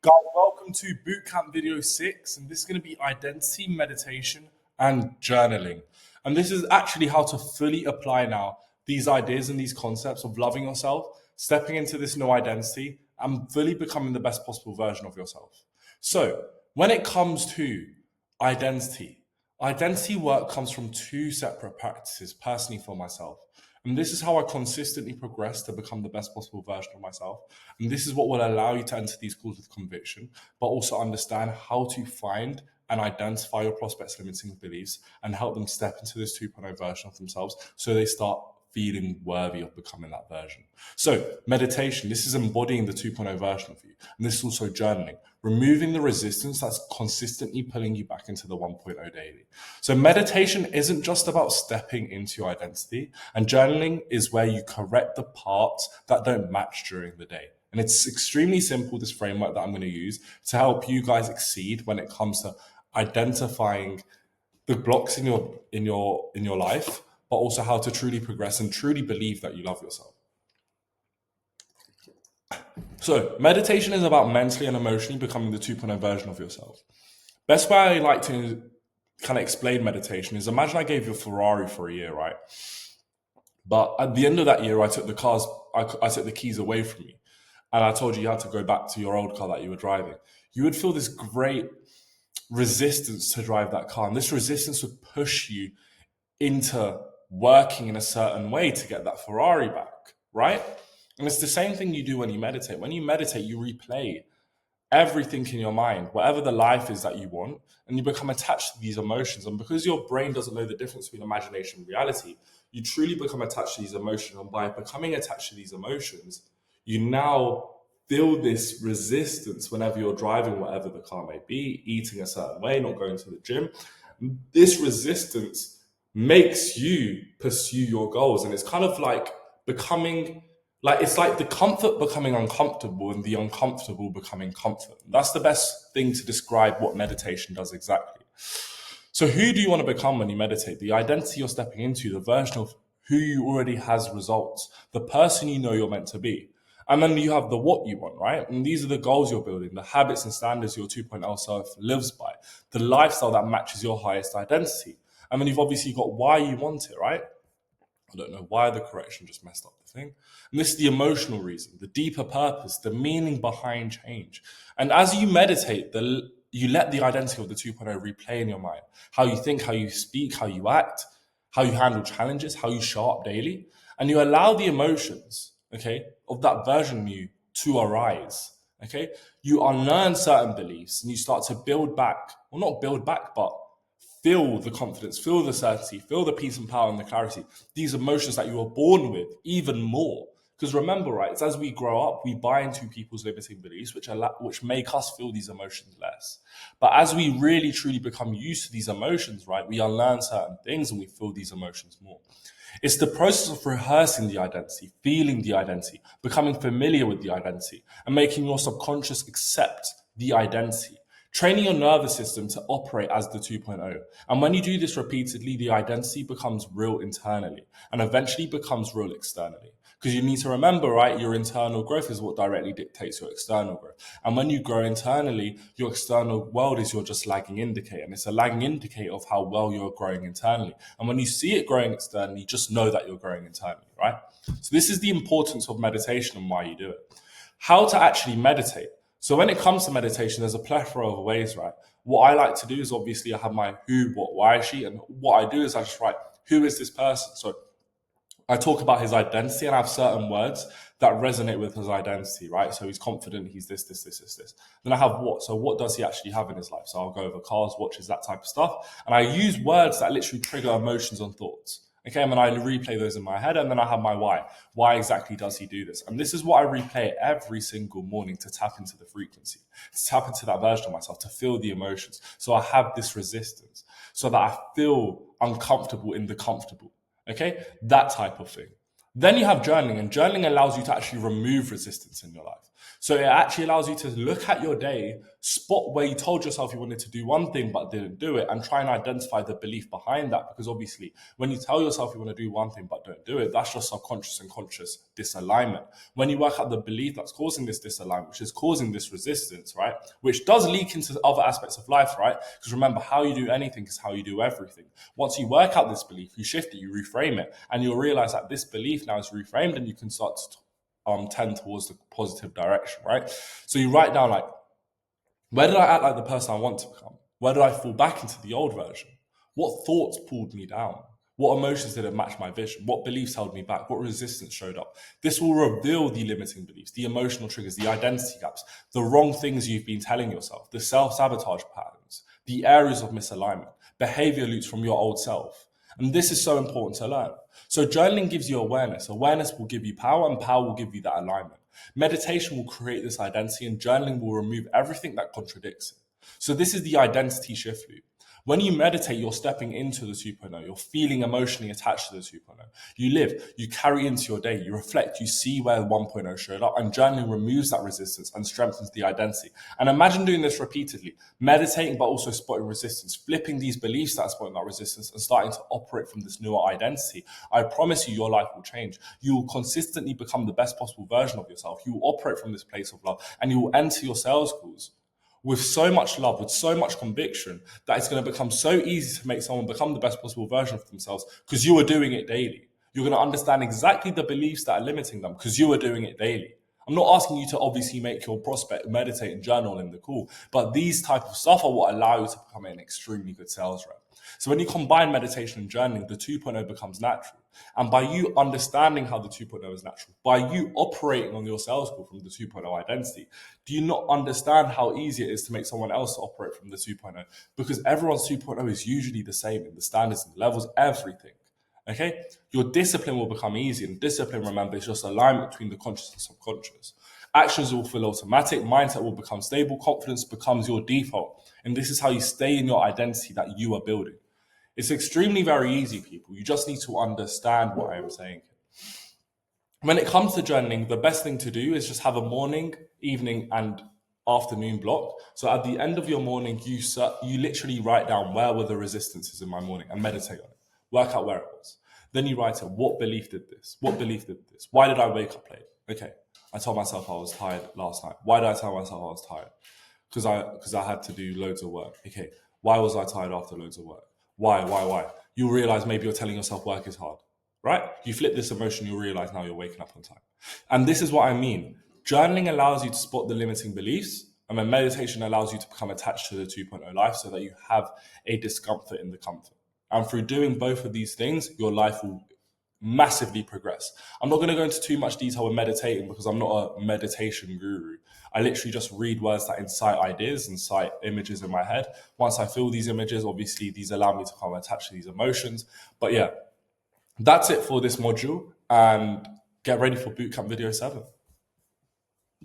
Guys, welcome to Bootcamp video 6, and this is going to be identity, meditation, and journaling. And this is actually how to fully apply now these ideas and these concepts of loving yourself, stepping into this new identity, and fully becoming the best possible version of yourself. So, when it comes to identity, identity work comes from two separate practices, personally for myself. And this is how I consistently progress to become the best possible version of myself. And this is what will allow you to enter these calls with conviction, but also understand how to find and identify your prospects' limiting beliefs and help them step into this 2.0 version of themselves so they start feeling worthy of becoming that version. So meditation, this is embodying the 2.0 version of you. And this is also journaling, removing the resistance that's consistently pulling you back into the 1.0 daily. So meditation isn't just about stepping into your identity, and journaling is where you correct the parts that don't match during the day. And it's extremely simple, this framework that I'm going to use to help you guys exceed when it comes to identifying the blocks in your life, but also how to truly progress and truly believe that you love yourself. So meditation is about mentally and emotionally becoming the 2.0 version of yourself. Best way I like to kind of explain meditation is, imagine I gave you a Ferrari for a year, right? But at the end of that year, I took the keys away from you, and I told you had to go back to your old car that you were driving. You would feel this great resistance to drive that car, and this resistance would push you into working in a certain way to get that Ferrari back, right? And it's the same thing you do when you meditate. When you meditate, you replay everything in your mind, whatever the life is that you want, and you become attached to these emotions. And because your brain doesn't know the difference between imagination and reality, you truly become attached to these emotions. And by becoming attached to these emotions, you now feel this resistance whenever you're driving whatever the car may be, eating a certain way, not going to the gym. This resistance makes you pursue your goals. And it's kind of like it's like the comfort becoming uncomfortable and the uncomfortable becoming comfort. That's the best thing to describe what meditation does exactly. So who do you want to become when you meditate? The identity you're stepping into, the version of who you already has results, the person you know you're meant to be. And then you have the what you want, right? And these are the goals you're building, the habits and standards your 2.0 self lives by, the lifestyle that matches your highest identity. And then you've obviously got why you want it, right? I don't know why the correction just messed up the thing. And this is the emotional reason, the deeper purpose, the meaning behind change. And as you meditate, you let the identity of the 2.0 replay in your mind. How you think, how you speak, how you act, how you handle challenges, how you show up daily. And you allow the emotions, okay, of that version of you to arise, okay? You unlearn certain beliefs and you start to build back, well, not build back, but feel the confidence, feel the certainty, feel the peace and power and the clarity, these emotions that you were born with even more. Because remember, right, it's as we grow up, we buy into people's limiting beliefs, which make us feel these emotions less. But as we really, truly become used to these emotions, right, we unlearn certain things and we feel these emotions more. It's the process of rehearsing the identity, feeling the identity, becoming familiar with the identity, and making your subconscious accept the identity. Training your nervous system to operate as the 2.0. And when you do this repeatedly, the identity becomes real internally and eventually becomes real externally. Because you need to remember, right, your internal growth is what directly dictates your external growth. And when you grow internally, your external world is your just lagging indicator. And it's a lagging indicator of how well you're growing internally. And when you see it growing externally, just know that you're growing internally, right? So this is the importance of meditation and why you do it. How to actually meditate. So when it comes to meditation, there's a plethora of ways, right? What I like to do is obviously I have my who, what, why sheet. And what I do is I just write, who is this person? So I talk about his identity and I have certain words that resonate with his identity, right? So he's confident, he's this. Then I have what. So what does he actually have in his life? So I'll go over cars, watches, that type of stuff. And I use words that literally trigger emotions and thoughts. Okay, and then I replay those in my head, and then I have my why. Why exactly does he do this? And this is what I replay every single morning to tap into the frequency, to tap into that version of myself, to feel the emotions. So I have this resistance, so that I feel uncomfortable in the comfortable. Okay, that type of thing. Then you have journaling, and journaling allows you to actually remove resistance in your life. So it actually allows you to look at your day, spot where you told yourself you wanted to do one thing but didn't do it, and try and identify the belief behind that. Because obviously, when you tell yourself you want to do one thing but don't do it, that's your subconscious and conscious disalignment. When you work out the belief that's causing this disalignment, which is causing this resistance, right, which does leak into other aspects of life, right? Because remember, how you do anything is how you do everything. Once you work out this belief, you shift it, you reframe it, and you'll realize that this belief now is reframed, and you can start to tend towards the positive direction, right? So you write down, like, where did I act like the person I want to become? Where did I fall back into the old version? What thoughts pulled me down? What emotions didn't match my vision? What beliefs held me back? What resistance showed up? This will reveal the limiting beliefs, the emotional triggers, the identity gaps, the wrong things you've been telling yourself, the self-sabotage patterns, the areas of misalignment, behavior loops from your old self. And this is so important to learn. So journaling gives you awareness. Awareness will give you power, and power will give you that alignment. Meditation will create this identity, and journaling will remove everything that contradicts it. So this is the identity shift loop. When you meditate, you're stepping into the 2.0. You're feeling emotionally attached to the 2.0. You live, you carry into your day, you reflect, you see where 1.0 showed up, and journaling removes that resistance and strengthens the identity. And imagine doing this repeatedly, meditating but also spotting resistance, flipping these beliefs that are spotting that resistance and starting to operate from this newer identity. I promise you, your life will change. You will consistently become the best possible version of yourself. You will operate from this place of love, and you will enter your sales calls with so much love, with so much conviction, that it's going to become so easy to make someone become the best possible version of themselves because you are doing it daily. You're going to understand exactly the beliefs that are limiting them because you are doing it daily. I'm not asking you to obviously make your prospect meditate and journal in the call, but these type of stuff are what allow you to become an extremely good sales rep. So when you combine meditation and journaling, the 2.0 becomes natural. And by you understanding how the 2.0 is natural, by you operating on your sales call from the 2.0 identity, do you not understand how easy it is to make someone else operate from the 2.0? Because everyone's 2.0 is usually the same in the standards and levels, everything. Okay? Your discipline will become easy. And discipline, remember, is just alignment between the conscious and subconscious. Actions will feel automatic. Mindset will become stable. Confidence becomes your default. And this is how you stay in your identity that you are building. It's extremely very easy, people. You just need to understand what I am saying. When it comes to journaling, the best thing to do is just have a morning, evening, and afternoon block. So at the end of your morning, you literally write down where were the resistances in my morning and meditate on it. Work out where it was. Then you write it. What belief did this? What belief did this? Why did I wake up late? Okay, I told myself I was tired last night. Why did I tell myself I was tired? Because I had to do loads of work. Okay, why was I tired after loads of work? Why? You'll realize maybe you're telling yourself work is hard, right? You flip this emotion, you'll realize now you're waking up on time. And this is what I mean. Journaling allows you to spot the limiting beliefs, and then meditation allows you to become attached to the 2.0 life so that you have a discomfort in the comfort. And through doing both of these things, your life will massively progress. I'm not going to go into too much detail with meditating because I'm not a meditation guru. I literally just read words that incite ideas, incite images in my head. Once I feel these images, obviously these allow me to come attached to these emotions. But yeah, that's it for this module, and get ready for Bootcamp video 7.